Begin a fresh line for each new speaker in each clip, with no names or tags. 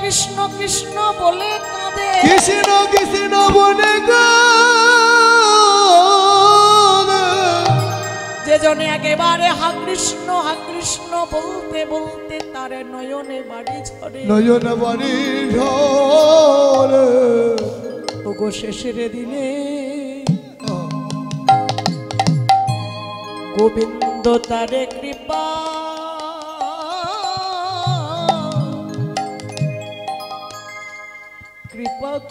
কৃষ্ণ কৃষ্ণ বলে কাঁদে,
কৃষ্ণ কৃষ্ণ বলে
যে জনে একেবারে হা কৃষ্ণ বলতে বলতে তার নয়নে বাড়ি ঝরে,
নয়ন বাড়ি ঝরে।
ওগো শেষের দিনে গোবিন্দ তারে কৃপা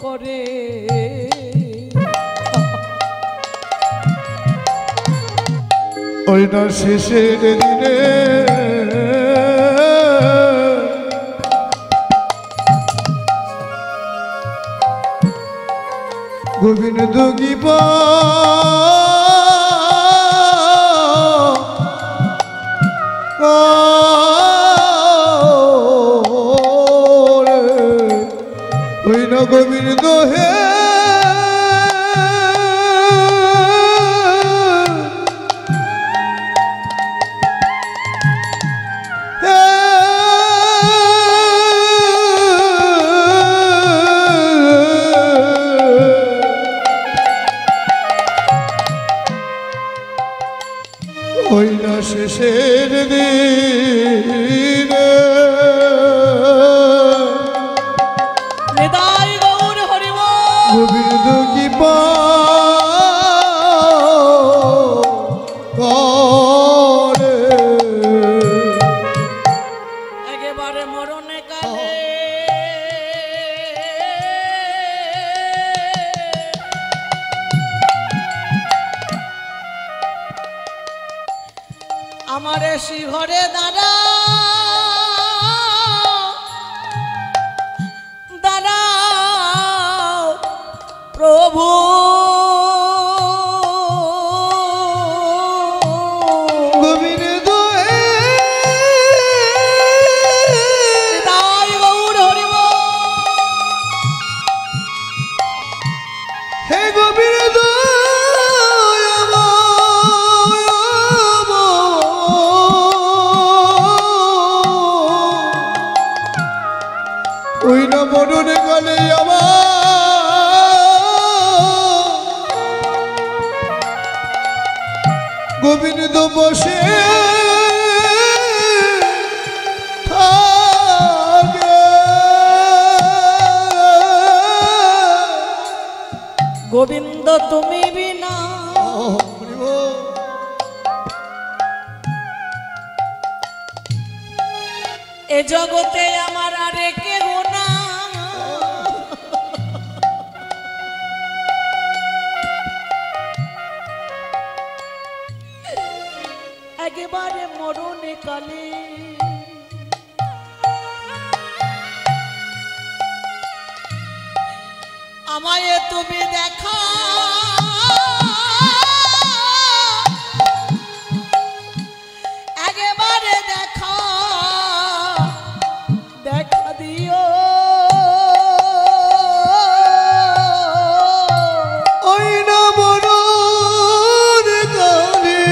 করে।
ওই না শেষের দিনে গোবিন্দ কৃপা ওই না গোবিন্দ হে ওই না শেষের দিনে
হৃদয় গৌর হরিব
গোবিন্দ কৃপা করে।
একেবারে মরণে কালে আমারে শিহরে দাঁড়া দাঁড়াও প্রভু,
গোবিন্দ
হৃদয় গৌর হরিব
হে গোবিন্দ ওই না মরণে কালে আমার গোবিন্দ বসে থাকে।
গোবিন্দ তুমি বিনা এ জগতে আমার আরে কেহ না, একেবারে মরণে কালে আমায় তুমি দেখা একেবারে দেখা দেখা দিও।
ওই না মরণে কালে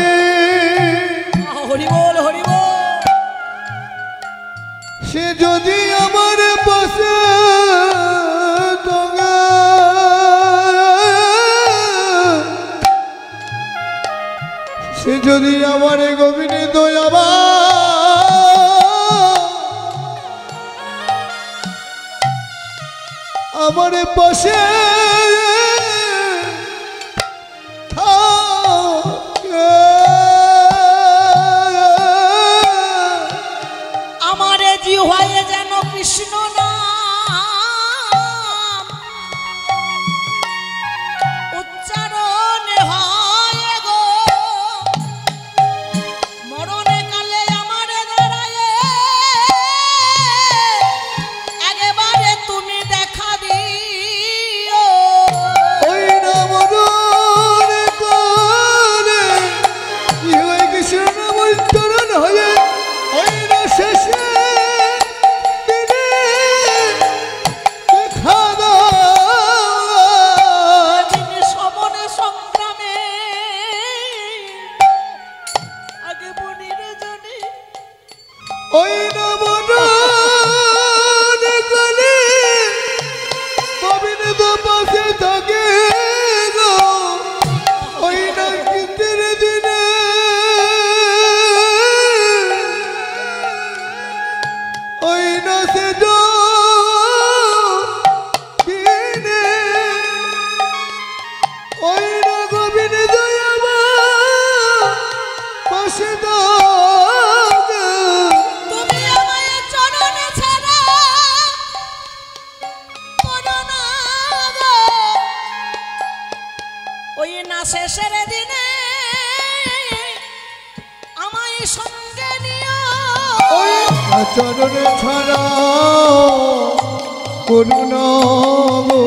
হরি বল হরি বল,
সে যদি আমার পাশে থাকে, সে যদি আমার গোবিন্দ আমার পাশে থাকে,
আমারে জিহ্বায় যেন কৃষ্ণ নাম উচ্চারণ হয় গো, মরণে কালে আমারে দাঁড়ায় একেবারে তুমি দেখা দিও।
ওই না মরণে কালে ইহাই কৃষ্ণ নাম উচ্চারণ হয়ে ওই না শেষে দিনে
শেষের দিনে আমায় সঙ্গে নিও
ওই চরণে ছাড়া করুণা গো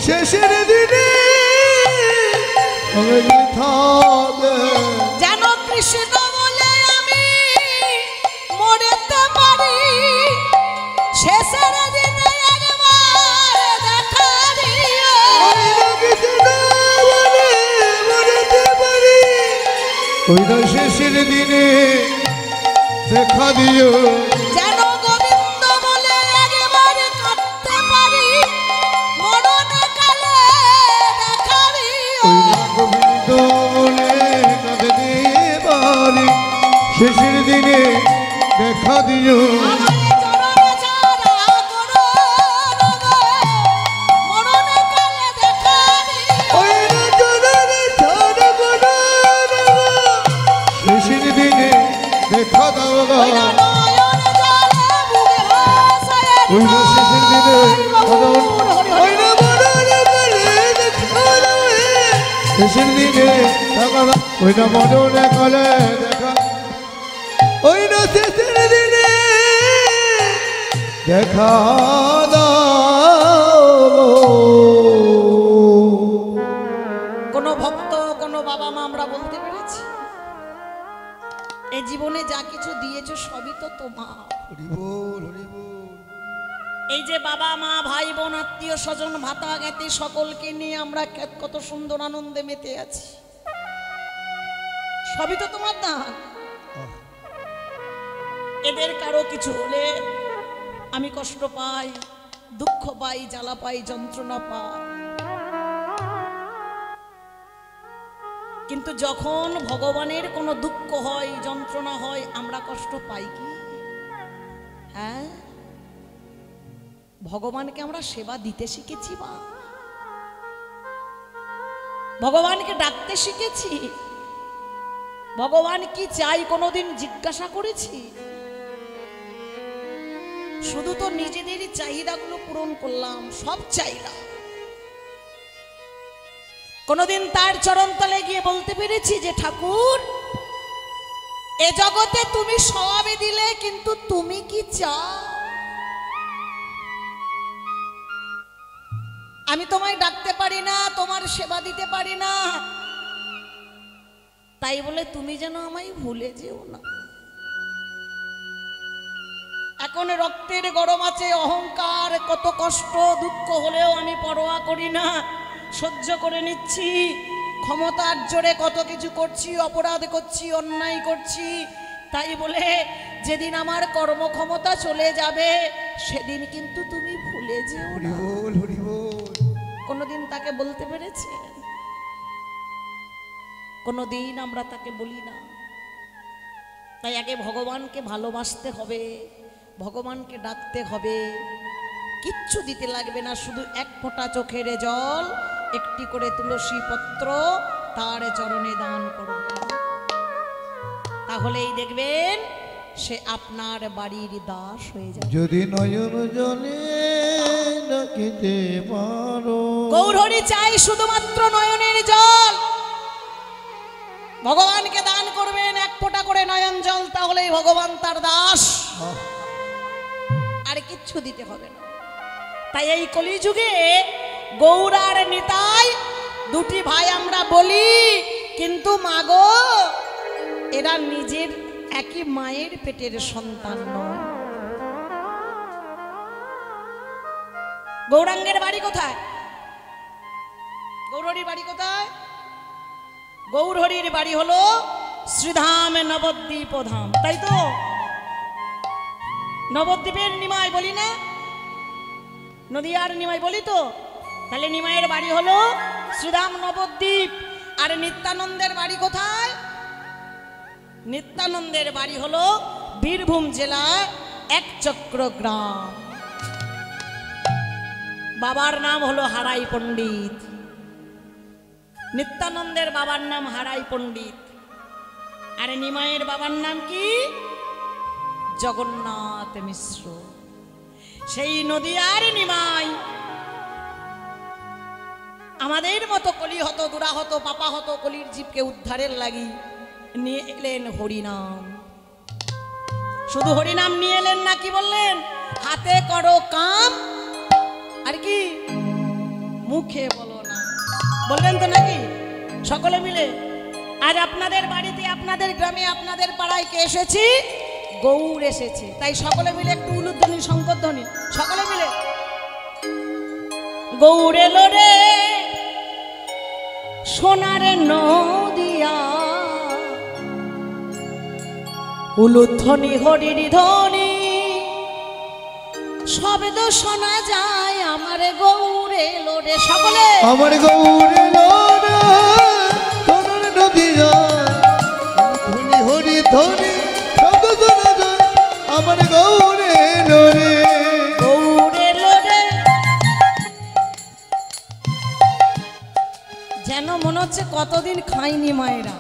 শেষের দিনে আমি থাকে
যেন কৃষ্ণ বলে আমি মরেতে পারি শেষের দিনে একবার দেখা দিও
ওই না শেষের দিনে দেখা দিও
যেন গোবিন্দ বলে একবার কাঁদতে পারি মরণে কালে দেখা দিও
ওই না গোবিন্দ বলে কাঁদতে পারি শেষের দিনে দেখা দিও
আমায় চরণে ছাড়া করো না গো, মরণে কালে দেখা দিও
ওই না চরণে ছাড়া করো না গো, শেষের দিনে দেখা দাও গো।
ওই না নয়ন জলে বুকে ভাসায়
ওই না শেষের দিনে
গৌর হরি হরি
ওই না মরণে কালে দেখা দাও শেষের দিনে দেখা দাও ওই না মরণে কালে দেখা ওই না শেষের দিনে দেখা দাও
কোনো ভক্ত কোনো বাবা মা আমরা বলতে পেরেছি এই জীবনে যা কিছু দিয়েছো সবই তো তোমার
হরি বল হরি বল
এই যে বাবা মা ভাই বোন আত্মীয় স্বজন ভাতা জ্ঞাতি সকলকে নিয়ে আমরা কত সুন্দর আনন্দে মেতে আছি সবই তো তোমার দান এদের কারো কিছু হলে আমি কষ্ট পাই দুঃখ পাই জ্বালা পাই যন্ত্রণা পাই কিন্তু যখন ভগবানের কোনো দুঃখ হয় যন্ত্রণা হয় আমরা কষ্ট পাই কি হ্যাঁ ভগবানকে আমরা সেবা দিতে শিখেছি বা ভগবানকে ডাকতে শিখেছি ভগবান কি চাই কোনোদিন জিজ্ঞাসা করেছি শুধু তো নিজেদেরই চাহিদাগুলো পূরণ করলাম সব চাইলাম কোনোদিন তার চরণতলে গিয়ে বলতে পেরেছি যে ঠাকুর এ জগতে তুমি সবই দিলে কিন্তু তুমি কি চাও আমি তোমায় ডাকতে পারি না তোমার সেবা দিতে পারি না তাই বলে তুমি যেন আমায় ভুলে যেও না এখন রক্তের গরম আছে অহংকার কত কষ্ট দুঃখ হলেও আমি পরোয়া করি না সহ্য করে নিচ্ছি ক্ষমতার জোরে কত কিছু করছি অপরাধ করছি অন্যায় করছি তাই বলে যেদিন আমার কর্মক্ষমতা চলে যাবে সেদিন কিন্তু তুমি ভুলে যেও
হরি
না
বল হরি বল
কোনোদিন তাকে বলতে পেরেছে কোনোদিন আমরা তাকে বলি না তাই আগে ভগবানকে ভালোবাসতে হবে ভগবানকে ডাকতে হবে কিচ্ছু দিতে লাগবে না শুধু এক ফোঁটা চোখের জল একটি করে তুলসী পত্র তার চরণে দান করবেন তাহলেই দেখবেন সে আপনার বাড়ির দাস হয়ে যাবে
যদি নয়ন জলে ডাকিতে পারো
গৌরহরি চাই শুধুমাত্র নয়নের জল ভগবানকে দান করবেন এক ফোঁটা করে নয়ন জল তাহলেই ভগবান তার দাস আর কিচ্ছু দিতে হবে না তাই এই কলিযুগে গৌর আর নিতাই দুটি ভাই আমরা বলি কিন্তু মাগো এরা নিজের একই মায়ের পেটের সন্তান নয় গৌরাঙ্গের বাড়ি কোথায় গৌরহরির বাড়ি কোথায় গৌরহরির বাড়ি হলো শ্রীধাম নবদ্বীপ ধাম তাই তো নবদ্বীপের নিমাই বলি না নদিয়ার নিমাই বলি তো তাহলে নিমাইয়ের বাড়ি হলো শ্রীধাম নবদ্বীপ আর নিত্যানন্দের বাড়ি কোথায় নিত্যানন্দের বাড়ি হলো বীরভূম জেলার একচক্র গ্রাম বাবার নাম হলো হারাই পণ্ডিত নিত্যানন্দের বাবার নাম হারাই পণ্ডিত আর নিমাইয়ের বাবার নাম কি জগন্নাথ মিশ্র সেই নদিয়ার নিমাই আমাদের মতো কলি হতো দুরা হতো পাপা হতো কলির জীবকে উদ্ধারের লাগি নিয়ে এলেন হরিনাম। শুধু হরিনাম নিয়ে এলেন না, কি বললেন? হাতে করো কাম আর কি মুখে বলো না, বললেন তো নাকি? সকলে মিলে আজ আপনাদের বাড়িতে, আপনাদের গ্রামে, আপনাদের পাড়ায় কে এসেছি? গৌর এসেছে। তাই সকলে মিলে একটু উলুধ্বনি, শঙ্করধ্বনি, সকলে মিলে। গৌর এলো রে সোনার নদিয়া, উলুধ্বনি হরির ধ্বনি শব্দ শোনা যায় আমার গৌর এলো রে। সকলে
আমার গৌর এলো রে সোনার নদিয়া, ধ্বনি হরি ধ্বনি শব্দ শোনা যায় আমার গৌর এলো রে।
গৌর এলো রে, যেন মনে হচ্ছে কতদিন খাইনি মায়েরা।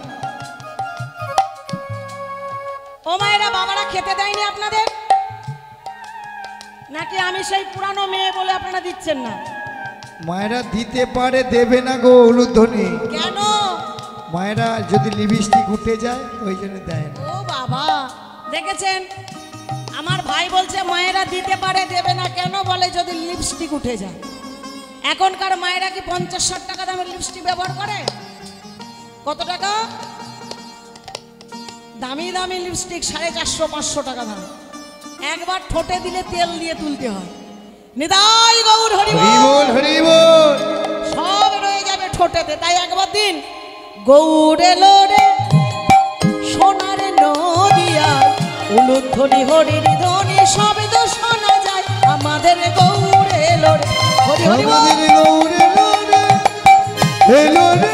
ও মায়েরা, বাবারা খেতে দেয়নি আপনাদের? নাকি আমি সেই পুরানো মেয়ে বলে আপনারা দিচ্ছেন না?
মায়েরা দিতে পারে, দেবে না গো উলুধ্বনি।
কেন?
মায়েরা যদি লিপস্টিক উঠে যায় ওই জন্য দেয় না।
ও বাবা, দেখেছেন আমার ভাই বলছে মায়েরা দিতে পারে দেবে না কেন? বলে যদি লিপস্টিক উঠে যায়। এখনকার মায়েরা কি 50-60 টাকা দামের লিপস্টিক ব্যবহার করে? কত টাকা দামি দামি লিপস্টিক? 450-500 টাকা দাম। একবার ঠোঁটে দিলে তেল দিয়ে তুলতে হয়। নিতাই গৌর হরি
বল, হরি বল।
সব রয়ে যাবে ঠোঁটেতে, তাই একবার দিন। গৌর এলো রে সোনার নদিয়া, উলুধ্বনি হরির ধ্বনি শব্দ শোনা যায় আমাদের গৌর এলো রে। হরি হরি বল।
আমাদের গৌর এলো রে, এলো রে,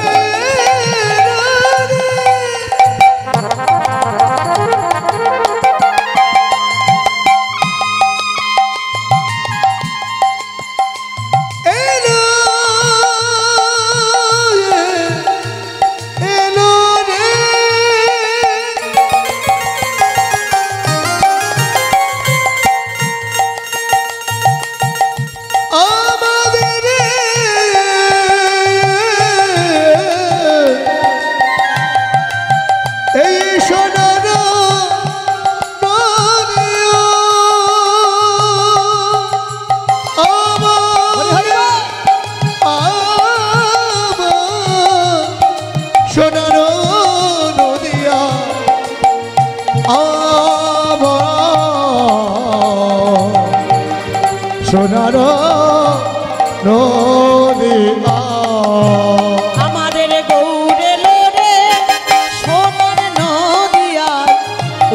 সোনার নদিয়া সোনার নদিয়া,
আমাদের গৌর এলো রে সোনার নদিয়া,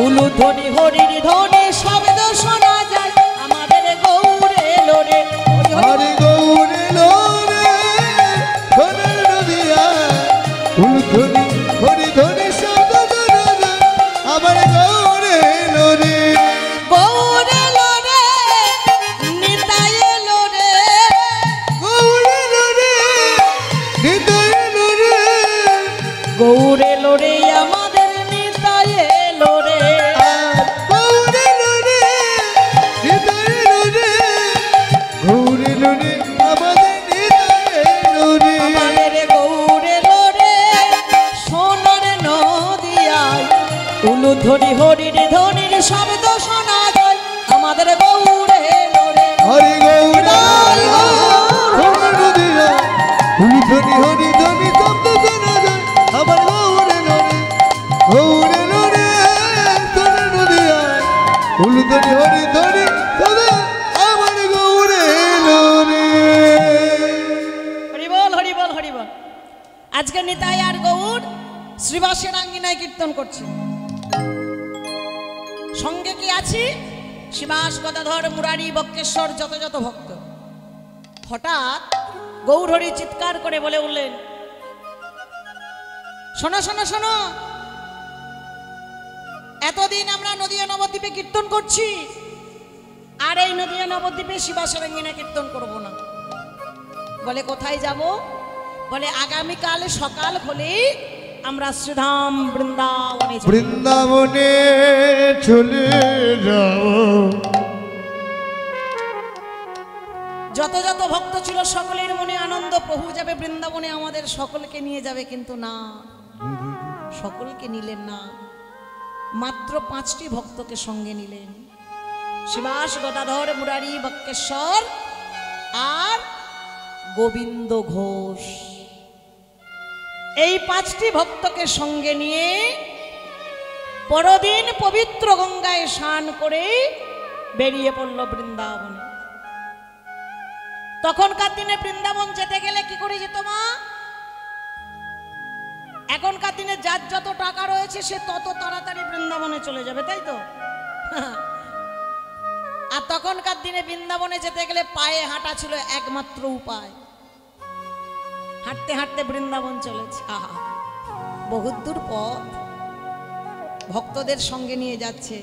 উলুধ্বনি হরির ধ্বনি শব্দ শোনা যায় আমাদের গৌর এলো রে।
হরি গৌর এলো রে সোনার নদিয়া, উলুধ্বনি হরি ধ্বনি শব্দ শোনা যায় আমার গৌর এলো রে।
গৌর এলো রে নিতাই এলো রে,
গৌর এলো রে, নিতাই এলো রে,
গৌর এলো রে আমাদের নিতাই এলো রে।
গৌর এলো রে, নিতাই এলো রে, গৌর এলো রে, আমাদের নিতাই এলো রে।
আমাদের গৌর এলো রে সোনার নদিয়ায়, উলুধ্বনি হরির ধ্বনির শব্দ শোনা যায় আমাদের গৌর এলো রে।
হরি গৌর সোনার নদিয়া, উলুধ্বনি হরি ধ্বনি শব্দ শোনা যায় আমার গৌর এলো রে। গৌর এলো রে সোনার নদিয়া, উলুধ্বনি হরি ধ্বনি শব্দ আমার গৌর এলো রে।
হরি বল, হরি বল, হরি বল। আজকে নিতাই আর গৌর শ্রীবাসের আঙ্গিনায় কীর্তন করছে। সঙ্গে কি আছি? শিবাস, গদাধর, মুরারি, বক্রেশ্বর, যত যত ভক্ত। হঠাৎ গৌর হরি চিৎকার করে বলে উঠলেন, শোনো শোনো শোনো, এতদিন আমরা নদিয়া নবদ্বীপে কীর্তন করছি, আর এই নদিয়া নবদ্বীপে শিবাসের আঙ্গিনায় কীর্তন করব না। বলে কোথায় যাব? বলে আগামীকাল সকাল হলেই আমরা শ্রীধাম বৃন্দাবনে যাব।
বৃন্দাবনে চলে যাও,
যত যত ভক্ত ছিল সকলের মনে আনন্দ, প্রভু যাবে বৃন্দাবনে, আমাদের সকলকে নিয়ে যাবে, কিন্তু না, সকলকে নিলেন না, মাত্র 5টি ভক্তকে সঙ্গে নিলেন, শিবাস, গদাধর, মুরারি, বক্রেশ্বর আর গোবিন্দ ঘোষ। এই 5টি ভক্তকে সঙ্গে নিয়ে পরদিন পবিত্র গঙ্গায় স্নান করে বেরিয়ে পড়ল বৃন্দাবনে। তখনকার দিনে বৃন্দাবন যেতে গেলে কি করে যেত মা? এখনকার দিনে যার যত টাকা রয়েছে সে তত তাড়াতাড়ি বৃন্দাবনে চলে যাবে, তাই তো? আর তখনকার দিনে বৃন্দাবনে যেতে গেলে পায়ে হাঁটা ছিল একমাত্র উপায়। হাঁটতে হাঁটতে বৃন্দাবন চলেছে, আহা, বহুত দূর পথ, ভক্তদের সঙ্গে নিয়ে যাচ্ছে,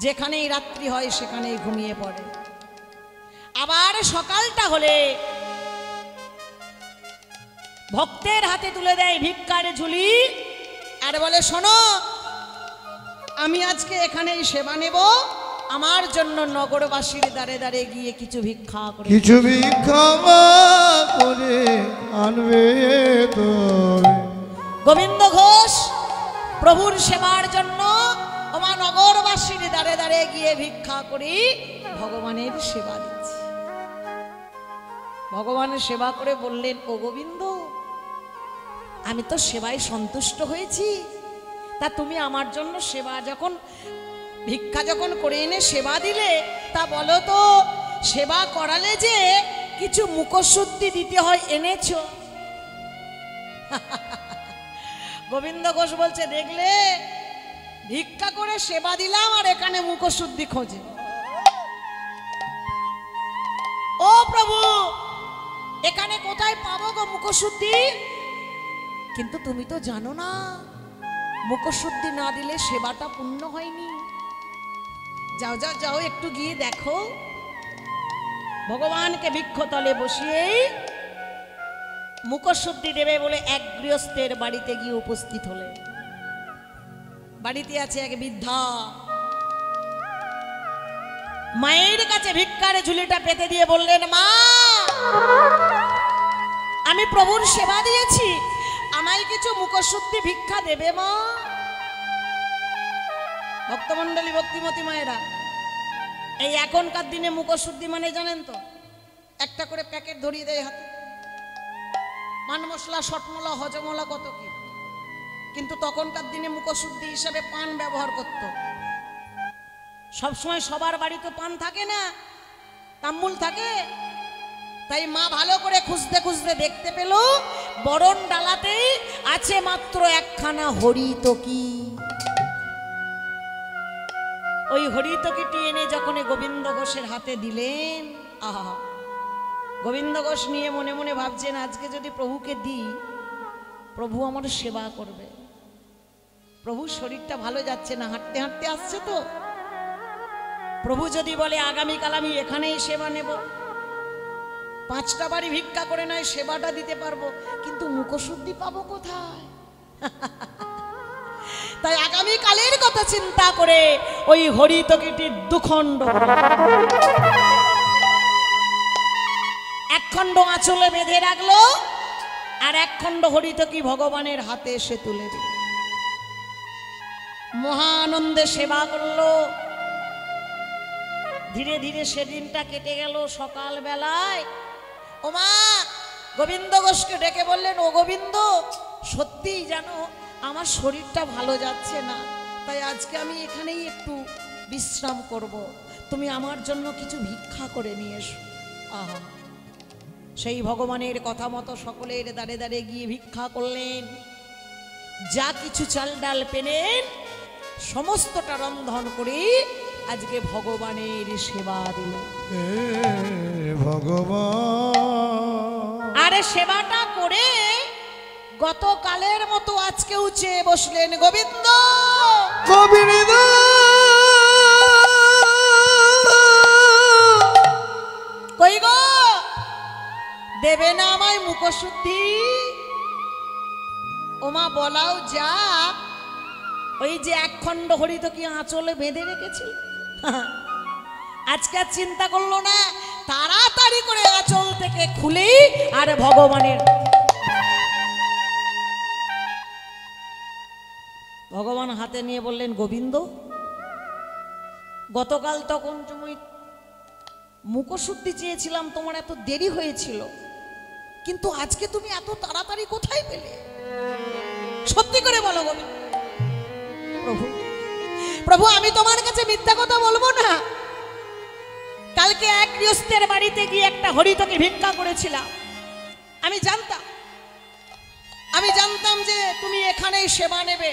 যেখানেই রাত্রি হয় সেখানেই ঘুমিয়ে পড়ে। আবার সকালটা হলে ভক্তের হাতে তুলে দেয় ভিক্ষার ঝুলি আর বলে, শোনো, আমি আজকে এখানেই সেবা নেব, আমার জন্য নগরবাসীর দ্বারে দ্বারে গিয়ে কিছু ভিক্ষা করে,
কিছু ভিক্ষা করে আনবে তো।
গোবিন্দ ঘোষ প্রভুর সেবার জন্য আমার নগরবাসীর দ্বারে দ্বারে গিয়ে ভিক্ষা করি, ভগবানের সেবা দিচ্ছি। ভগবানের সেবা করে বললেন, ও গোবিন্দ, আমি তো সেবায় সন্তুষ্ট হয়েছি, তা তুমি আমার জন্য সেবা যখন, ভিক্ষা যখন করে এনে সেবা দিলে, তা বলো তো, সেবা করালে যে কিছু মুখশুদ্ধি দিতে হয়, এনেছো? গোবিন্দ ঘোষ বলছে, দেখলে, ভিক্ষা করে সেবা দিলাম আর এখানে মুখশুদ্ধি খোঁজে। ও প্রভু, এখানে কোথায় পাবো গো মুখশুদ্ধি? কিন্তু তুমি তো জানো না, মুখশুদ্ধি না দিলে সেবাটা পূর্ণ হয়নি। যাও যাও যাও, একটু গিয়ে দেখো। ভগবানকে বৃক্ষতলে বসিয়ে মুখশুদ্ধি দেবে বলে এক গৃহস্থের বাড়িতে গিয়ে উপস্থিত হলেন। বাড়িতে আছে এক বৃদ্ধা, মায়ের কাছে ভিক্ষার ঝুলিটা পেতে দিয়ে বললেন, মা, আমি প্রভুর সেবা দিয়েছি, আমায় কিছু মুখশুদ্ধি ভিক্ষা দেবে মা? ভক্তমণ্ডলী, ভক্তিমতী মায়েরা, এই এখনকার দিনে মুখশুদ্ধি মানে জানেন তো, একটা করে প্যাকেট ধরিয়ে দেয় হাতে, পান মশলা, শটমলা, হজমলা, কত কি। কিন্তু তখনকার দিনে মুখশুদ্ধি হিসাবে পান ব্যবহার করত। সবসময় সবার বাড়িতে পান থাকে না, তাম্বুল থাকে। তাই মা ভালো করে খুঁজতে খুঁজতে দেখতে পেল বরণ ডালাতেই আছে মাত্র একখানা হরিতকি। ওই হরিতকিটি এনে যখন গোবিন্দ ঘোষের হাতে দিলেন, আহা, গোবিন্দ ঘোষ নিয়ে মনে মনে ভাবছেন, আজকে যদি প্রভুকে দিই, প্রভু আমার সেবা করবে। প্রভুর শরীরটা ভালো যাচ্ছে না, হাঁটতে হাঁটতে আসছে তো। প্রভু যদি বলে আগামীকাল আমি এখানেই সেবা নেব, 5টা বাড়ি ভিক্ষা করে নয় সেবাটা দিতে পারবো, কিন্তু মুখশুদ্ধি পাবো কোথায়? তাই আগামীকালের কথা চিন্তা করে ওই হরিতকিটি দুখণ্ড, এক খণ্ড আঁচলে বেঁধে রাখলো আর এক খণ্ড হরিতকি ভগবানের হাতে এসে তুলে দিল। মহানন্দে সেবা করলো। ধীরে ধীরে সেদিনটা কেটে গেল। সকাল বেলায় ওমা গোবিন্দ ঘোষকে ডেকে বললেন, ও গোবিন্দ, সত্যিই জানো আমার শরীরটা ভালো যাচ্ছে না, তাই আজকে আমি এখানেই একটু বিশ্রাম করব, তুমি আমার জন্য কিছু ভিক্ষা করে নিয়ে এসো। আহা, সেই ভগবানের কথা মতো সকলের দ্বারে দ্বারে গিয়ে ভিক্ষা করলেন। যা কিছু চাল ডাল পেলেন সমস্তটা রন্ধন করে আজকে ভগবানের সেবা দিল।
ভগবান
আরে সেবাটা করে গতকালের মতো আজকে উঠে বসলেন গোবিন্দ।
গোবিন্দ
কই গো, দেবে না আমায় মুখশুদ্ধি? ওমা বলাও যা, ওই যে এক খণ্ড হরিতকি আঁচলে বেঁধে রেখেছিল, আজকে আর চিন্তা করলো না, তাড়াতাড়ি করে আঁচল থেকে খুলেই আর ভগবানের ভগবান হাতে নিয়ে বললেন, গোবিন্দ, গতকাল তখন তুমি মুখশুদ্ধি চেয়েছিলাম, তোমার এত দেরি হয়েছিল, কিন্তু আজকে তুমি এত তাড়াতাড়ি কোথায় পেলে? সত্যি করে বলো গোবিন্দ। প্রভু, প্রভু, আমি তোমার কাছে মিথ্যা কথা বলবো না। কালকে এক গৃহস্থের বাড়িতে গিয়ে একটা হরিতকে ভিক্ষা করেছিলাম। আমি জানতাম যে তুমি এখানেই সেবা নেবে,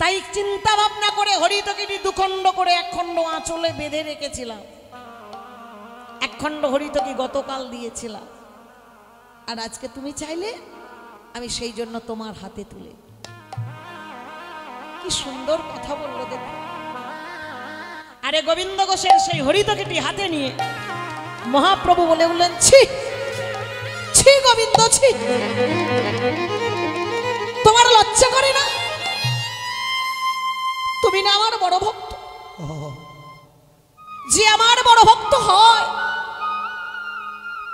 তাই চিন্তা ভাবনা করে হরিতকিটি দুখণ্ড করে এক খণ্ড আঁচলে বেঁধে রেখেছিলাম। এক খণ্ড হরিতকি গতকাল দিয়েছিলাম, আর আজকে তুমি চাইলে আমি সেই জন্য তোমার হাতে তুলে। কি সুন্দর কথা বললো দেখো। আরে গোবিন্দ ঘোষের সেই হরিতকিটি হাতে নিয়ে মহাপ্রভু বলে বললেন, ছি ছি গোবিন্দ, ছি, তোমার লজ্জা করে না? তুমি না আমার বড় ভক্ত। যে আমার বড় ভক্ত হয়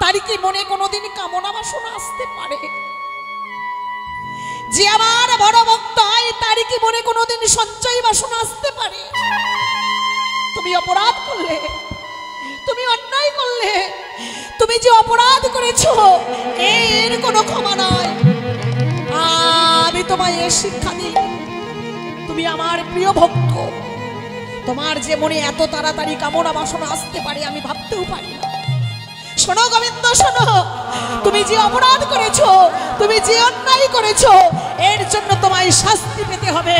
তার কি মনে কোনোদিন কামনা বাসনা আসতে পারে? যে আমার বড় ভক্ত হয় তার কি মনে কোনোদিন সঞ্চয় বাসনা আসতে পারে? তুমি অপরাধ করলে, তুমি অন্যায় করলে, তুমি যে অপরাধ করেছো এর কোনো ক্ষমা নয়। আমি তোমায় এই শিক্ষা দিই, তুমি আমার প্রিয় ভক্ত, তোমার যে মনে এত তাড়াতাড়ি কামনা বাসনা আসতে পারে আমি ভাবতেও পারি না। শোনো গোবিন্দ, শোনো, তুমি যে অপরাধ করেছো, তুমি যে অন্যায় করেছো, এর জন্য তোমায় শাস্তি পেতে হবে।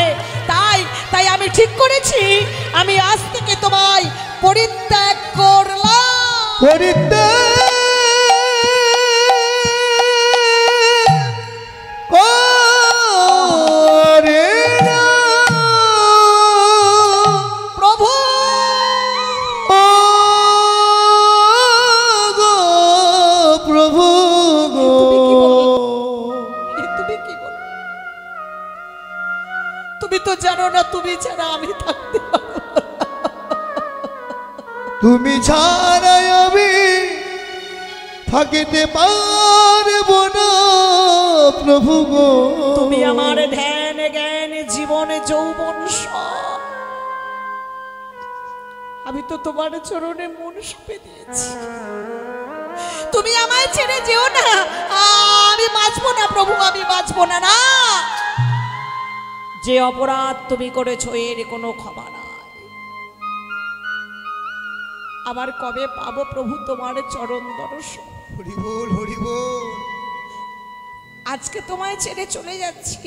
তাই আমি ঠিক করেছি, আমি আজ থেকে তোমায় পরিত্যাগ করলাম। তুমি ছাড়া আমি থাকতে পারবো না।
তুমি ছাড়া আমি থাকিতে পারবো না প্রভু গো।
তুমি আমার ধ্যান জ্ঞান জীবন যৌবন সব, আমি তো তোমার চরণে মন সঁপে দিয়েছি। তুমি আমায় ছেড়ে যেও না, আমি বাঁচবো না প্রভু, আমি বাঁচবো না। না, যে অপরাধ তুমি করেছো এর কোনো ক্ষমা নাই। আবার কবে পাবো প্রভু তোমার চরণ দর্শন?
হরি বল, হরি বল।
আজকে তোমায় ছেড়ে চলে যাচ্ছি,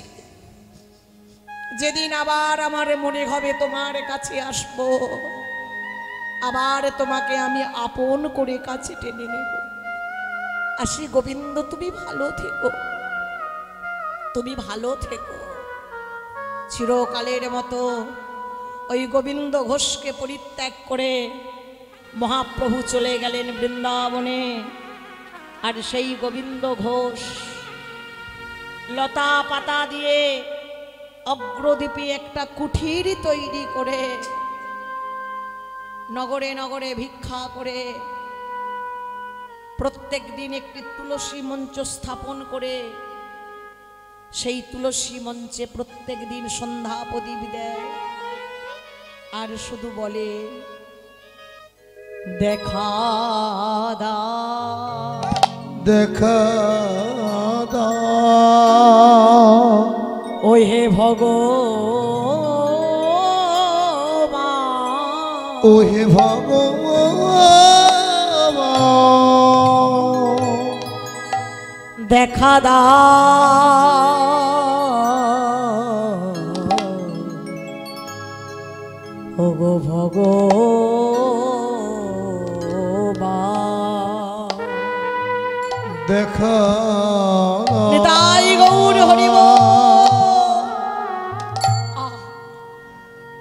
যেদিন আবার আমার মনে হবে তোমার কাছে আসবো, আবার তোমাকে আমি আপন করে কাছে টেনে নেব। আসি গোবিন্দ, তুমি ভালো থেকো, তুমি ভালো থেকো। চিরকালের মতো ওই গোবিন্দ ঘোষকে পরিত্যাগ করে মহাপ্রভু চলে গেলেন বৃন্দাবনে। আর সেই গোবিন্দ ঘোষ লতা পাতা দিয়ে অগ্রদ্বীপে একটা কুঠির তৈরি করে নগরে নগরে ভিক্ষা করে প্রত্যেক দিন একটি তুলসী মঞ্চ স্থাপন করে সেই তুলসী মঞ্চে প্রত্যেক দিন সন্ধ্যা প্রদীপ দেয়, আর শুধু বলে, দেখা দাও,
দেখা দাও
ও হে ভগবান,
ও হে ভগবান,
দেখা দাও ও গো ভগবান,
দেখা
নিতাই গৌর হরি বল।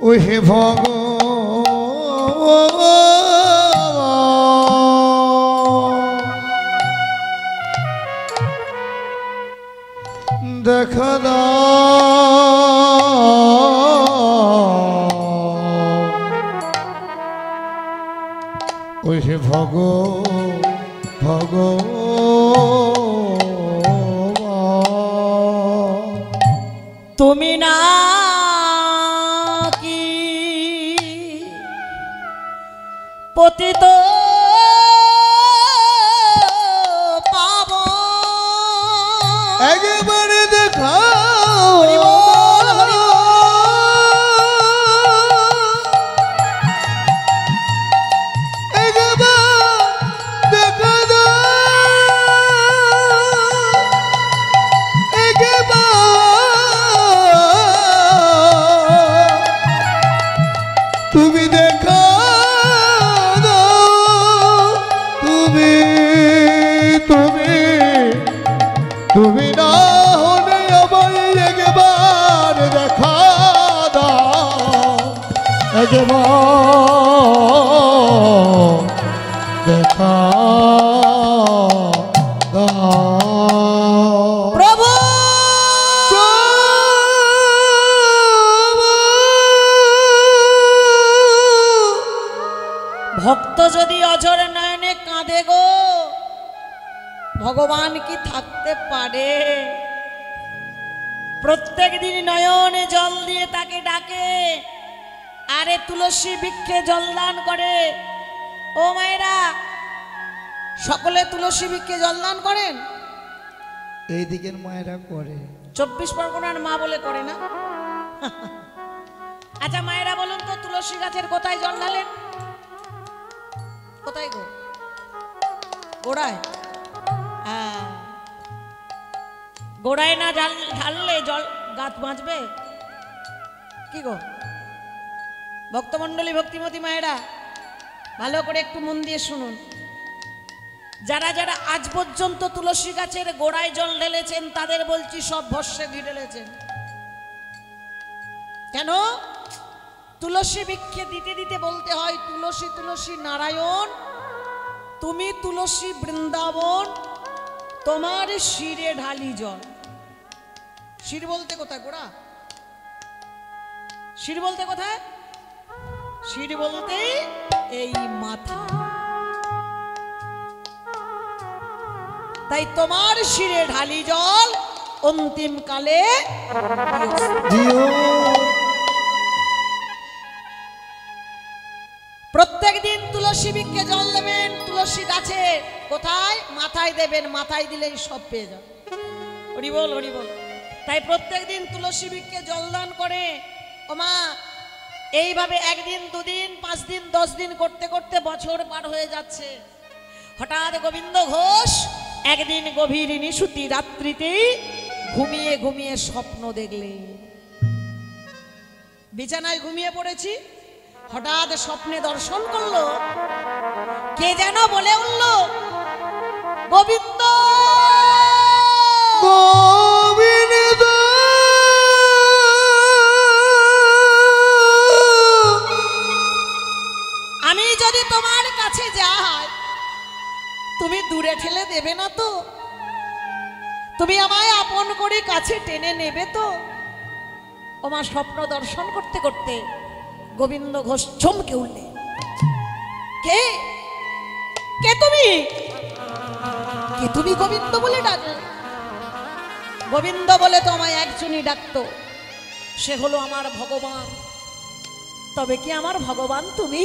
ও হে ভগবান, দেখা দাও ওই সে ভগ
তুমি না কি পতিত
একবারে দেখা তুমি দেখা তুমি তুমি তুমি না হলে আমায় একবার দেখা দাও একবার দেখা দাও
প্রভু ভক্ত যদি অঝর নয়নে কাঁদে গো ভগবান কি থাকতে পারে? প্রত্যেক দিন নয়নে জল দিয়ে তাকে ডাকে, আরে তুলসী বৃক্ষে জল দান করে। ও মায়েরা, সকলে তুলসী বৃক্ষে জল দান করেন?
এই দিকের মায়েরা করে,
24 পরগনার মা বলে করে না? আচ্ছা মায়েরা বলুন তো, তুলসী গাছের কোথায় জল ঢালেন? কোথায় গো? গোড়ায়? হ্যাঁ, গোড়ায় না ঢাললে জল গাছ বাঁচবে কি গো? ভক্তমণ্ডলী, ভক্তিমতী মায়েরা, ভালো করে একটু মন দিয়ে শুনুন। যারা যারা আজ পর্যন্ত তুলসী গাছের গোড়ায় জল ঢেলেছেন তাদের বলছি সব ভস্মে ঘি ঢেলেছেন। কেন? তুলসী বৃক্ষে দিতে দিতে বলতে হয়, তুলসী তুলসী নারায়ণ, তুমি তুলসী বৃন্দাবন, তোমার শিরে ঢালি জল। শির বলতে কোথায় গোড়া? শির বলতে কোথায়? শির বলতে এই মাথা। তাই তোমার শিরে ঢালি জল অন্তিম কালে
দিও।
প্রত্যেক দিন তুলসী বৃক্ষে জল দেবেন। তুলসী গাছে কোথায়? মাথায় দেবেন। মাথায় দিলেই সব পেয়ে যাবে। হরি বল, হরি বল। তাই প্রত্যেক দিন তুলসী বৃক্ষে জল দান করে। ও মা, এইভাবে একদিন, দুদিন, 5 দিন, 10 দিন করতে করতে বছর পার হয়ে যাচ্ছে। হঠাৎ গোবিন্দ ঘোষ একদিন গভীর নিশুতি রাত্রিতেই ঘুমিয়ে ঘুমিয়ে স্বপ্ন দেখলে। বিছানায় ঘুমিয়ে পড়েছি, হঠাৎ স্বপ্নে দর্শন করলো, কে যেন বলে উঠল, গোবিন্দ
গোবিন্দ
আমি যদি তোমার কাছে যাই তুমি দূরে ঠেলে দেবে না তো? তুমি আমায় আপন করে কাছে টেনে নেবে তো? ওমা, স্বপ্ন দর্শন করতে করতে গোবিন্দ ঘোষ চমকে উঠলে। কে কে তুমি? কে তুমি গোবিন্দ বলে ডাকলে? গোবিন্দ বলে তো আমায় একজনই ডাকতো, সে হলো আমার ভগবান। তবে কি আমার ভগবান তুমি?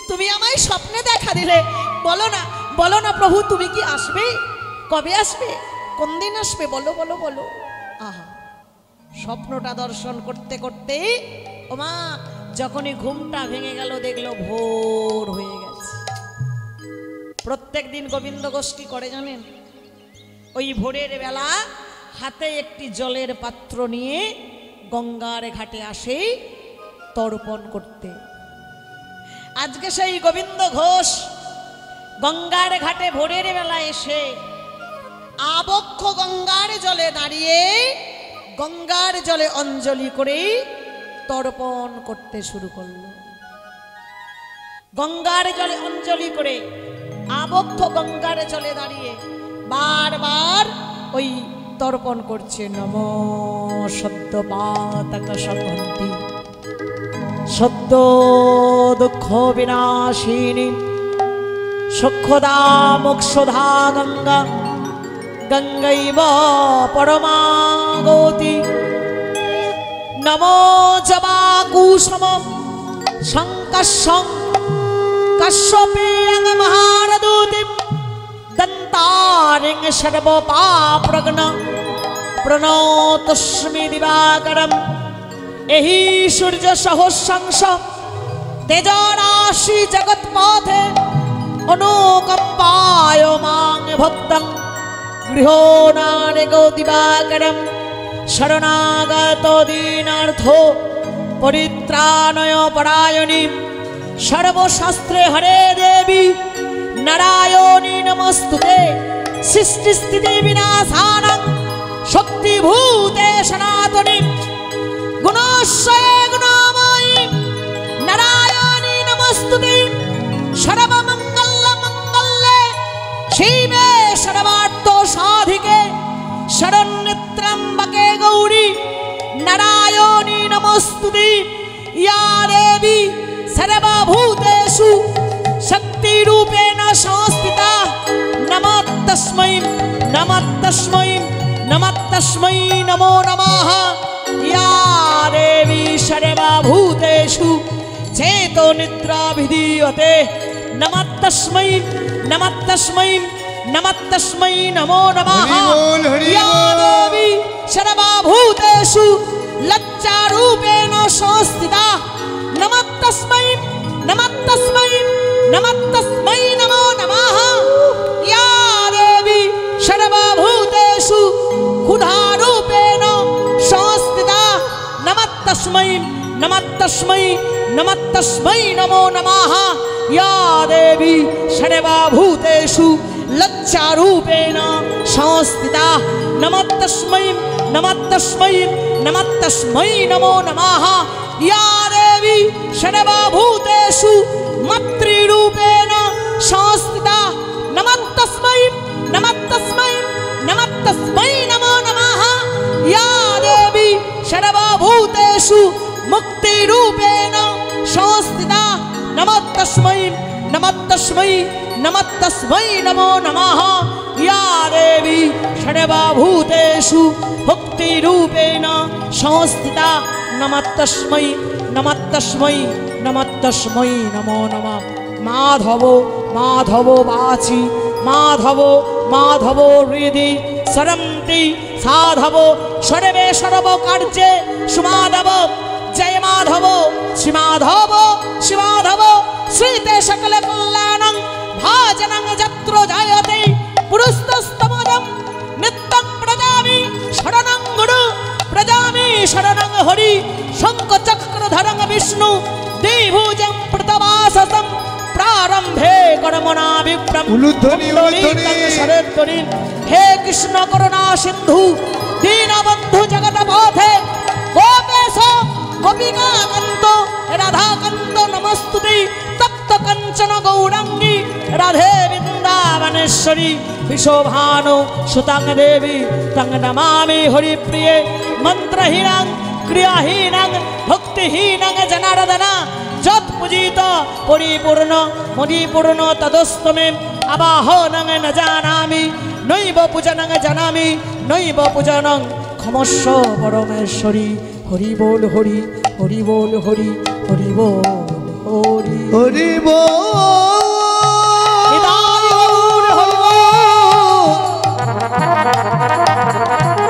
তুমি আমায় স্বপ্নে দেখা দিলে। বলো না, বলো না প্রভু, তুমি কি আসবে? কবে আসবে? কোন দিন আসবে? বলো বলো বলো। আহা, স্বপ্নটা দর্শন করতে করতে ওমা যখনই ঘুমটা ভেঙে গেল দেখলো ভোর হয়ে গেছে। প্রত্যেক দিন গোবিন্দ ঘোষ কি করে জানেন? ওই ভোরের বেলা হাতে একটি জলের পাত্র নিয়ে গঙ্গার ঘাটে আসে তর্পণ করতে। আজকে সেই গোবিন্দ ঘোষ গঙ্গার ঘাটে ভোরের বেলা এসে আবক্ষ গঙ্গার জলে দাঁড়িয়ে গঙ্গার জলে অঞ্জলি করে তর্পণ করতে শুরু করলো। গঙ্গার জলে অঞ্জলি করে আবক্ষ গঙ্গার জলে দাঁড়িয়ে বারবার ওই তর্পণ করছে। নমো সদ্য পাতক সদ্য দুঃখ বিনাশিনী সুক্ষদা মোক্ষদা গঙ্গা গঙ্গৈব পরমাগতি নমো জবাকুসুম শঙ্কর্ষং কশ্যপেয়ং মহারদূতি দন্তারিং সর্বপাপ্রগ্ন প্রণতস্মি দিবাকরম এহি সূর্য সহস্রাংশ তেজরাশি জগৎপথে অনুকম্পায় মাং ভক্তং গৃহো নারেগো দিবাকরম শরণাগত দীনার্থ পরিত্রাণয় পরায়ণী সর্বশাস্ত্রে হরে দেবী নারায়ণী নমস্তুতে সৃষ্টি স্থিতি বিনাশানং শক্তিভূতে সনাতনী গুণাশ্রয়ে গুণাময়ী নারায়ণী নমস্তুতে সর্বমঙ্গল মঙ্গলে শিবে সর্বার্থ সাধিকে শরণ্যত্রম্বকে গৌরী নারায়ণী নমস্তুতে ইয়া দেবী সর্বভূতেষু শক্তিরূপেণ সংস্থিতা নমস্তস্मै নমস্তস্मै নমস্তস্मै নমো নমঃ ইয়া দেবী সর্বভূতেষু চেতনিদ্রা বিধীয়তে নমস্তস্मै নমস্তস্मै নমস্তস্मै নমো নমঃ ইয়া দেবী সর্বভূতেষু লজ্জারূপেণ সংস্থিতা নমস্তস্मै নমস্তস্मै নমস্তস্मै নমো নমঃ ইয়া দেবী সর্বভূতেষু ক্ষুধারূপেণ সংস্থিতা নমস্তস্मै নমস্তস্मै নমস্তস্मै নমো নমঃ ইয়া দেবী সর্বভূতেষু লজ্জারূপেণ সংস্থিতা নমস্তস্मै নমস্তস্मै নমস্তস্मै নমো নমঃ ইয়া দেবী সর্বভূতেষু মাতৃরূপেণ সংস্থিতা নমস্তস্मै নমস্তস্मै নমস্তস্मै নমো নমঃ ইয়া দেবী সর্বভূতেষু মুক্তিরূপেণ সংস্থিতা নমস্তস্मै নমস্তস্मै নমস্তস্मै নমো নমঃ ইয়া দেবী সর্বভূতেষু মুক্তিরূপেণ সংস্থিতা নমস্তস্मै নমস্তস্मै নমস্তস্मै নমো নমঃ মাধব মাধব বাচি মাধব মাধব হৃদি সরন্তি সাধব সর্বে সর্বকার্যে সুমাধব জয় মাধব শ্রীমাধব শিবাধব শ্রীতে সকল কল্যাণং ভাজনং যত্র জায়তে পুরস্তস্তমজম নিত্যং প্রজামি শরণং গুরু প্রজামি শরণং হরি শঙ্খ চক্রধরং বিষ্ণু দ্বিভুজং প্রতবাসসং প্রারম্ভে কর্মণা বিপ্রম শরৎতরী হে কৃষ্ণ করুণা সিন্ধু দীনবন্ধু জগৎপথে গোপেশ গোপিকাকান্ত রাধাকান্ত নমস্তুতে তপ্ত কাঞ্চন গৌরাঙ্গী রাধে বৃন্দাবনেশ্বরী বিশোভানু সুতাং দেবী তং নমামি হরিপ্রিয়ে মন্ত্রহীনাং ক্রিয়াহীনাং ভক্তিহীনাং জনার্দন যৎ পূজিত পরিপূর্ণ মদিপূর্ণ তদস্তমে আবাহনং ন জানামি নৈব পূজনং জানামি নৈব পূজনং ক্ষমস্ব পরমেশ্বরী হরি বল হরি হরি বল হরি হরি বল হরি
হরি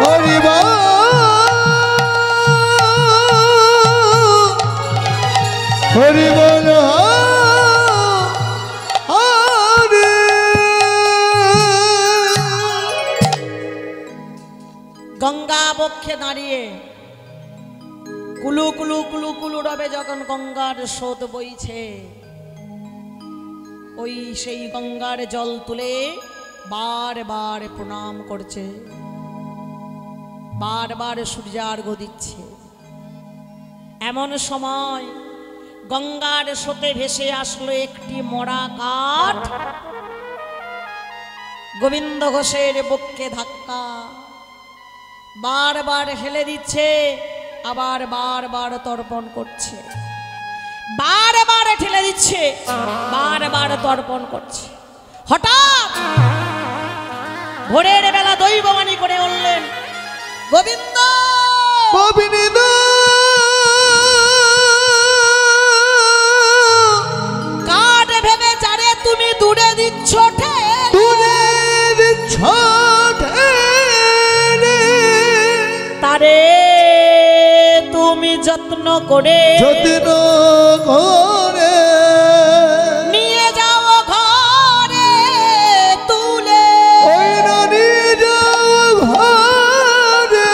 হরি হরি বল
গঙ্গা বক্ষে দাঁড়িয়ে কুলু কুলু কুলু কুলু রবে যখন গঙ্গার স্রোত বইছে, ওই সেই গঙ্গার জল তুলে বারবার প্রণাম করছে, বারবার সূর্যার্ঘ্য দিচ্ছে। এমন সময় গঙ্গার স্রোতে ভেসে আসলো একটি মরা কাঠ, গোবিন্দ ঘোষের বুককে ধাক্কা, বারবার হেলে দিচ্ছে, আবার বারবার তর্পণ করছে, বারবার ঠেলে দিচ্ছে, বারবার তর্পণ করছে। হঠাৎ ভোরের বেলা দৈববাণী করে বললেন, গোবিন্দ
গোবিন্দ
কাঠ ভেবে চারে তুমি দূরে দিচ্ছ ঠেলে।
দূরে দিচ্ছ ঠেলে।
তারে তুমি যত্ন করে
যত্ন করে
নিয়ে যাও ঘরে তুলে।
ওই না নিয়ে যাও ঘরে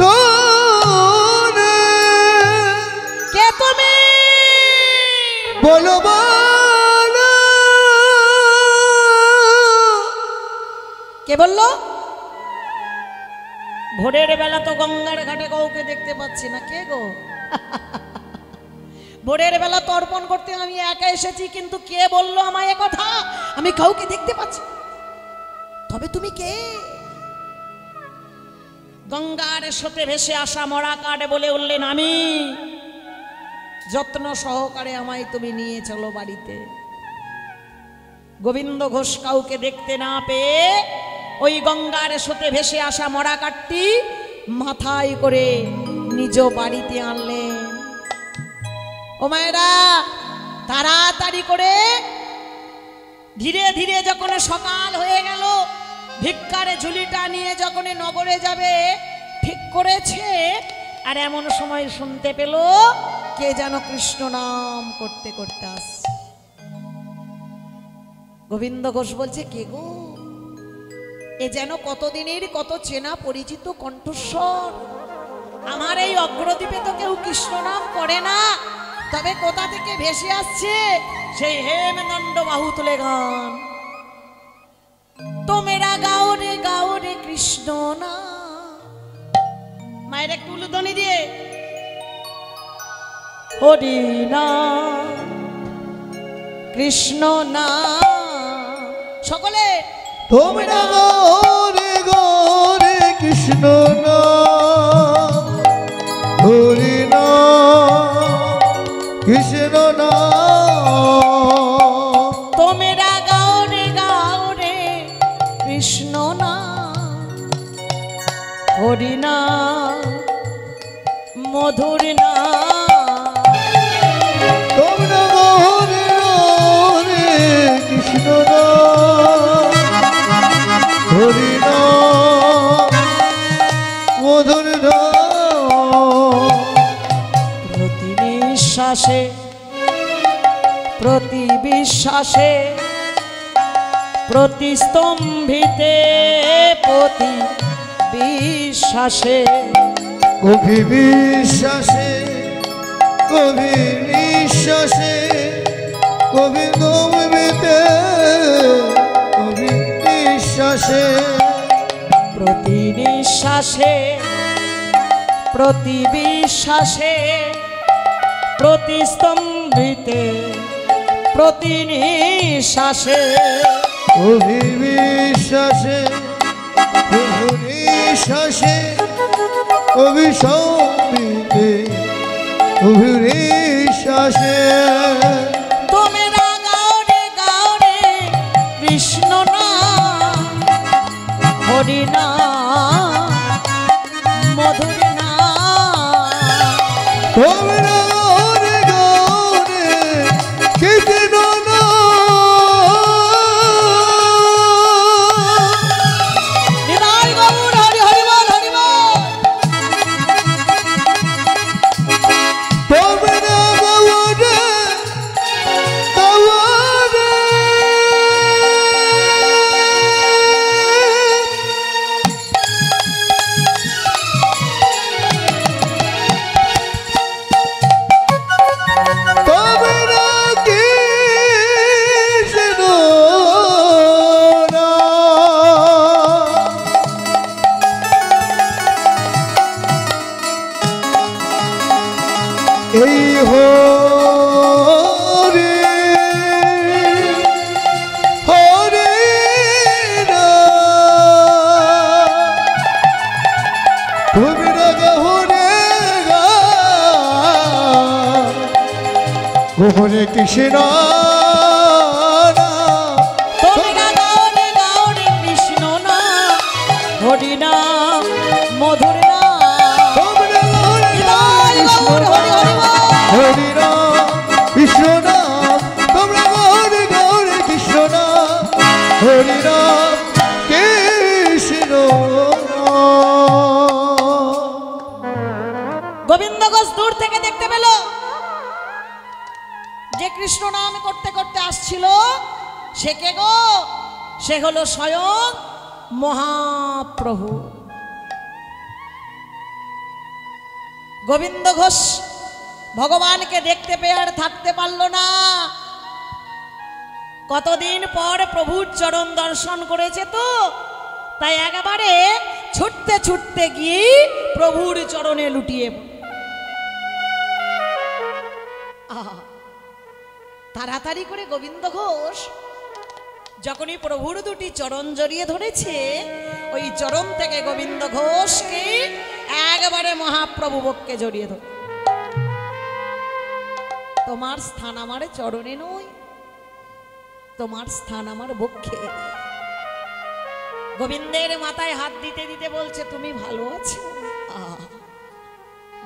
তোরে।
কে তুমি
বলো বলো।
কে বললো? ভোরের বেলা তো গঙ্গার ঘাটে কাউকে দেখতে পাচ্ছি না, কে গো? ভোরের বেলা তো অর্পণ করতে আমি একা এসেছি, কিন্তু কে বললো আমায় কথা? আমি কাউকে দেখতে পাচ্ছি। তবে তুমি কে? গঙ্গার স্রোতে ভেসে আসা মরা কাঠ বলে উঠলেন, আমি। যত্ন সহকারে আমায় তুমি নিয়ে চলো বাড়িতে। গোবিন্দ ঘোষ কাউকে দেখতে না পেয়ে ওই গঙ্গার স্রোতে ভেসে আসা মরা কাঠটি মাথায় করে নিজ বাড়িতে আনলেন। ও মায়েরা, তাড়াতাড়ি করে ধীরে ধীরে যখন সকাল হয়ে গেল, ভিক্ষারে ঝুলিটা নিয়ে যখন নগরে যাবে ঠিক করেছে, আর এমন সময় শুনতে পেল কে যেন কৃষ্ণ নাম করতে করতে আসছে। গোবিন্দ ঘোষ বলছে, কে গো? এ যেন কতদিনের কত চেনা পরিচিত কণ্ঠস্বর। আমার এই অগ্রদ্বীপে তো কেউ কৃষ্ণ নাম করে না, তবে কোথা থেকে ভেসে আসছে সেই হেমদণ্ড বাহু তুলে গান। তোমেরা গাও রে কৃষ্ণ না। মায়ের একটু উলুধ্বনি দিয়ে হরি না কৃষ্ণ না। সকলে
তোমরা গরে গরে কৃষ্ণ না হরি না কৃষ্ণ না।
তোমরা গাও রে কৃষ্ণ না হরি না মধুর না।
তোমরা গরে গরে কৃষ্ণ না হরি না মধুর না।
প্রতি নিঃশ্বাসে প্রতি বিশ্বাসে প্রতি স্তম্ভিতে প্রতি বিশ্বাসে
কবি বিশ্বাসে কবি নিঃশ্বাসে কবি গম্ভীতে কবি নিঃশ্বাসে
প্রতি নিঃশ্বাসে প্রতি বিশ্বাসে প্রতি স্তম্ভিতে প্রতি নিঃশ্বাসে
কবি বিশ্বাসে কবি নিঃশ্বাসে কবি সম্বিতে কবি নিঃশ্বাসে।
তোমরা গাও রে কৃষ্ণ না হরি না মধুর না।
তোমরা গরে গরে কৃষ্ণ না
নিতাই গৌর হরি হরি বল হরি বল।
তোমরা গরে গরে তোমরা কৃষ্ণ না এই হরি হরি না তুমি হরে গা গোহরে কৃষ্ণ না
পেল যে কৃষ্ণ নাম করতে করতে আসছিল সে কে গো? সে হলো স্বয়ং মহাপ্রভু। গোবিন্দ ঘোষ ভগবানকে দেখতে পেয়ে আর থাকতে পারল না। কতদিন পর প্রভুর চরণ দর্শন করেছে তো, তাই একেবারে ছুটতে ছুটতে গিয়ে প্রভুর চরণে লুটিয়ে তাড়াতাড়ি করে গোবিন্দ ঘোষ যখনই প্রভুর দুটি চরণ জড়িয়ে ধরেছে, ওই চরণ থেকে গোবিন্দ ঘোষকে একবারে মহাপ্রভু বক্ষে জড়িয়ে ধরে, তোমার স্থান আমার চরণে নয়, তোমার স্থান আমার বক্ষে। গোবিন্দের মাথায় হাত দিতে দিতে বলছে তুমি ভালো আছো?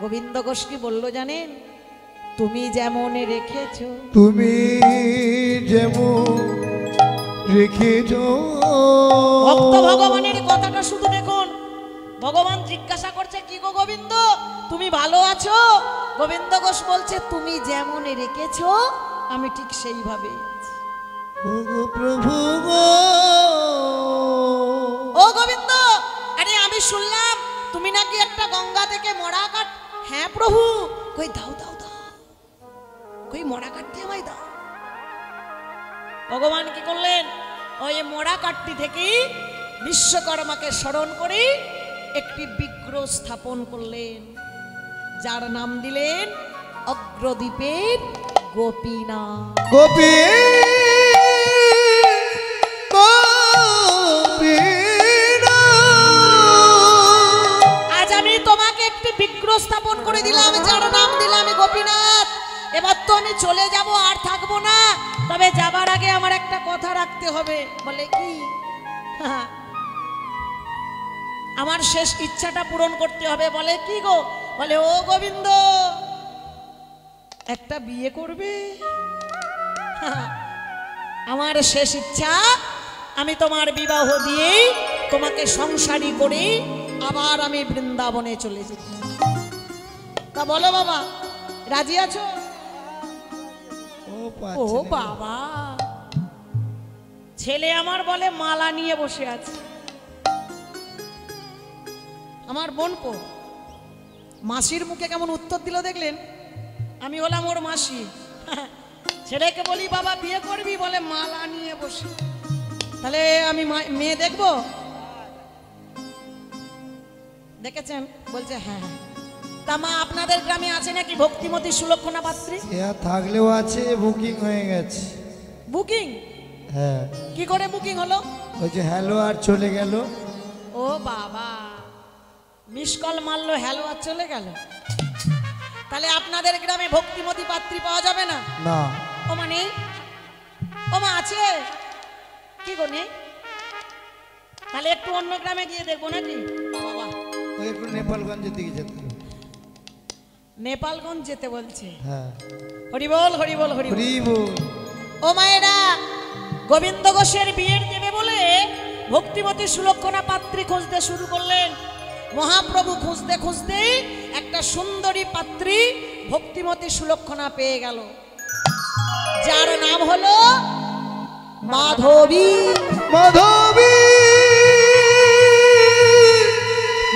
গোবিন্দ ঘোষ কি বললো জানেন? তুমি যেমন রেখেছো,
তুমি যেমন রেখেছো।
ভক্ত ভগবানের কথাটা শুধু দেখুন, ভগবান জিজ্ঞাসা করছে কি গো গোবিন্দ তুমি ভালো আছো? গোবিন্দ ঘোষ বলছে তুমি যেমন রেখেছো আমি ঠিক সেইভাবে আছি।
প্রভু গো,
ও গোবিন্দ, আরে আমি শুনলাম তুমি নাকি একটা গঙ্গা থেকে মরা কাঠ। হ্যাঁ প্রভু, কই দাও দাও দাও, কই মরা কাঠটি আমায় দাও। ভগবান কি করলেন? ওই মরা কাঠটি থেকে বিশ্বকর্মাকে স্মরণ করে একটি বিগ্রহ স্থাপন করলেন, যার নাম দিলেন অগ্রদ্বীপের গোপীনাথ।
গোপী
আজ আমি তোমাকে একটি বিগ্রহ স্থাপন করে দিলাম, যার নাম দিলাম গোপীনাথ। এবার তো আমি চলে যাব, আর থাকবো না, তবে যাবার আগে আমার একটা কথা রাখতে হবে। বলে কি? আমার শেষ ইচ্ছাটা পূরণ করতে হবে। বলে কি গো? বলে ও গোবিন্দ, একটা বিয়ে করবে? আমার শেষ ইচ্ছা আমি তোমার বিবাহ দিয়ে তোমাকে সংসারী করে আবার আমি বৃন্দাবনে চলে যেতে। তা বলো বাবা, রাজি আছো? ও বাবা, ছেলে আমার বলে মালা নিয়ে বসে আছে। আমার বোনপো মাসির মুখে কেমন উত্তর দিল দেখলেন? আমি হলাম ওর মাসি। ছেলেকে বলি বাবা বিয়ে করবি? বলে মালা নিয়ে বসে। তাহলে আমি মেয়ে দেখবো? দেখেছেন? বলছে হ্যাঁ। তা মা আপনাদের গ্রামে আছে নাকি ভক্তিমতী সুলক্ষণা পাত্রী?
থাকলেও আছে, বুকিং হয়ে গেছে।
বুকিং?
হ্যাঁ।
কি করে বুকিং হলো?
ওই যে হ্যালো আর চলে গেল।
ও বাবা, মিস কল মারলো, হ্যালো আর চলে গেল। তাহলে আপনাদের গ্রামে ভক্তিমতী পাত্রী পাওয়া যাবে না?
না।
ও মানে ও মা আছে কি গো? নেই? তাহলে একটু অন্য গ্রামে গিয়ে দেখবো নাকি? বাবা
ওই একটু নেপালগঞ্জের দিকে যেতে হবে।
নেপালগঞ্জ যেতে বলছে?
হ্যাঁ।
হরি বল হরি বল হরি বল।
হরি বল।
ও মায়েরা, গোবিন্দ ঘোষের বিয়ের দেবে বলে ভক্তিমতী সুলক্ষণা পাত্রী খুঁজতে শুরু করলেন। মহাপ্রভু খুঁজতে খুঁজতে একটা সুন্দরী পাত্রী ভক্তিমতী সুলক্ষণা পেয়ে গেল, যার নাম হলো মাধবী।
মাধবী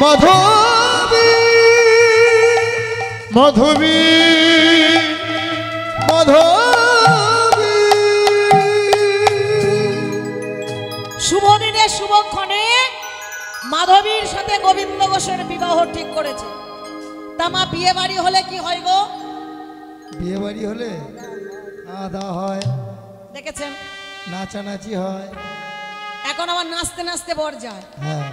মাধবী মাধবী মাধবী।
শুভ দিনে শুভক্ষণে মাধবীর সাথে গোবিন্দ ঘোষের বিবাহ ঠিক করেছে। তা মা বিয়ে বাড়ি হলে কি হয় গো?
বিয়ে বাড়ি হলে আদা হয়,
দেখেছেন?
নাচানাচি হয়।
এখন আবার নাচতে নাচতে বর যায়।
হ্যাঁ।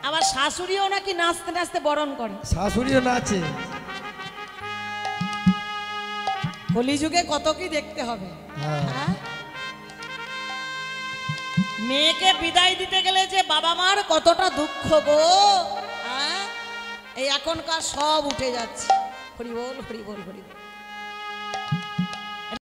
আবার শাশুড়িও নাকি নাচতে নাচতে বরণ করে।
শাশুড়িও নাচে।
কলিযুগে কত কি দেখতে হবে। হ্যাঁ? মেয়েকে বিদায় দিতে গেলে যে বাবা মার কতটা দুঃখ গো। হ্যাঁ? এই এখনকার সব উঠে যাচ্ছে। হরি বল হরি বল হরি বল।